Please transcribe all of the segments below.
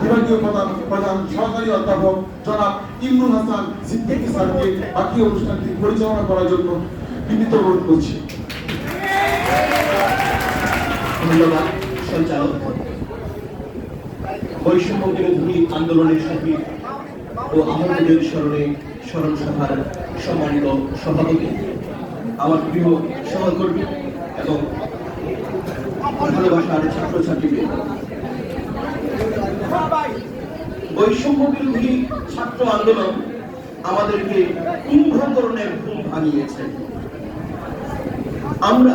বিভাগীয় প্রধান সহকারী অধ্যাপক জনাব ইমরুল হাসান সিদ্দিকী স্যারকে বাকি অনুষ্ঠানটি পরিচালনা করার জন্য বিনীত অনুরোধ করছি। ধন্যবাদ সঞ্চালক। বৈষম্য বিরোধী আন্দোলনের শহীদ ও আহতদের স্মরণে স্মরণ সভার সম্মানিত সভাপতি, আমার প্রিয় সহকর্মী এবং ভালোবাসার ছাত্রছাত্রীবৃন্দ, বৈষম্য বিরোধী ছাত্র আন্দোলন আমাদেরকে কুম্ভকরণের ঘুম ভাঙিয়েছে। আমরা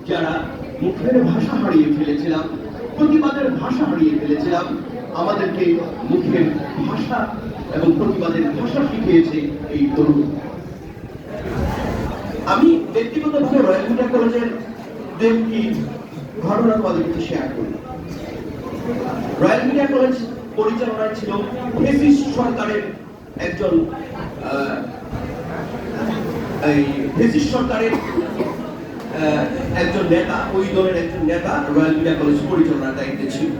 যারা মুখের ভাষা হারিয়ে ফেলেছিলাম, প্রতিবাদের ভাষা হারিয়ে ফেলেছিলাম, আমাদেরকে মুখের ভাষা এবং প্রতিবাদের ভাষা শিখিয়েছে এই তরুণ। আমি ব্যক্তিগতভাবে রয়্যাল মিডিয়া কলেজের দুটি ঘটনা তোমাদেরকে শেয়ার করি। রয়্যাল মিডিয়া কলেজ পরিচালনায় ছিল ফেসিস্ট সরকারের একজন নেতা, ওই দলের একজন নেতা রয়্যাল মিডিয়া কলেজ পরিচালনার দায়িত্বে ছিল।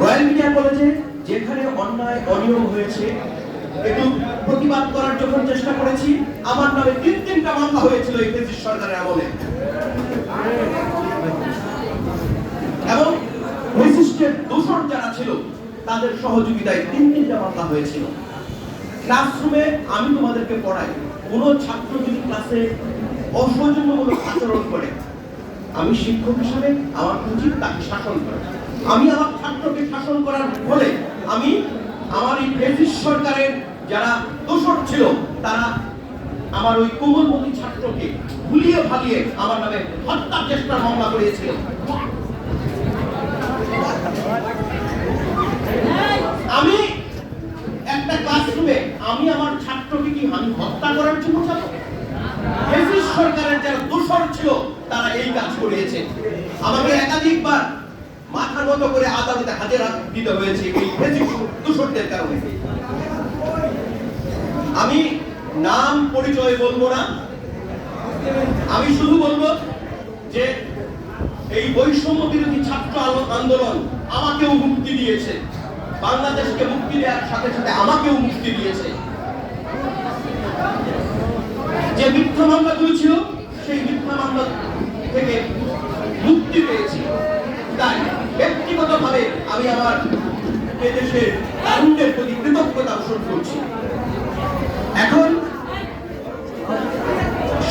রয়্যাল মিডিয়া কলেজে যেখানে অন্যায় অনিয়ম হয়েছে, একটু প্রতিবাদ করার যখন চেষ্টা করেছি, আমার নামে তিনটা মামলা হয়েছিল এই ফেসিস্ট সরকারের আমলে। এবং ফেসিস্টের দোষর যারা ছিল তাদের সহযোগিতায় তিনটা মামলা হয়েছিল। ক্লাসরুমে আমি তোমাদেরকে পড়াই, কোন ছাত্র যদি ক্লাসে অসৌজন্যমূলক আচরণ করে, আমি শিক্ষক হিসেবে আমার উচিত তাকে শাসন করা। আমি আমার ছাত্রকে শাসন করার ফলে আমি আমার এই ফেসিস্ট সরকারের যারা দোষর ছিল তারা আমার ওই কোমলমতি ছাত্রকে ভুলিয়ে ভালিয়ে আমার নামে হত্যার চেষ্টার মামলা করিয়েছিল। আমি একটা ক্লাসরুমে আমি আমার ছাত্রকে কি আমি হত্যা করার জন্য যাব? ফেসিস্ট সরকারের যারা দোষর ছিল তারা এই কাজ করিয়েছে। আমাকে একাধিকবার মাথা নত করে আদালতে হাজিরা দিতে হয়েছে এই ফেসিস্ট দোষরদের কারণে। আমি নাম পরিচয় বলবো না, আমি শুধু বলবো যে এই বৈষম্য বিরোধী ছাত্র আন্দোলন আমাকেও মুক্তি দিয়েছে, বাংলাদেশকে মুক্তি দেওয়ার সাথে সাথে আমাকেও মুক্তি দিয়েছে। যে মিথ্যা মামলাগুলো ছিল সেই মিথ্যা মামলা থেকে মুক্তি পেয়েছি। তাই ব্যক্তিগতভাবে আমি আমার দেশের তারুণ্যের প্রতি কৃতজ্ঞতা পোষণ করছি। এখন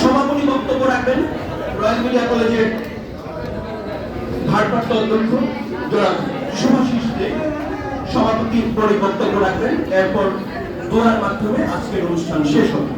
সভাপতি বক্তব্য রাখবেন রয়্যাল মিডিয়া কলেজের ভারপ্রাপ্ত অধ্যক্ষ জনাব শুভাশিস দে। সভাপতি বক্তব্য রাখবেন, এরপর দোয়ার মাধ্যমে আজকের অনুষ্ঠান শেষ হবে।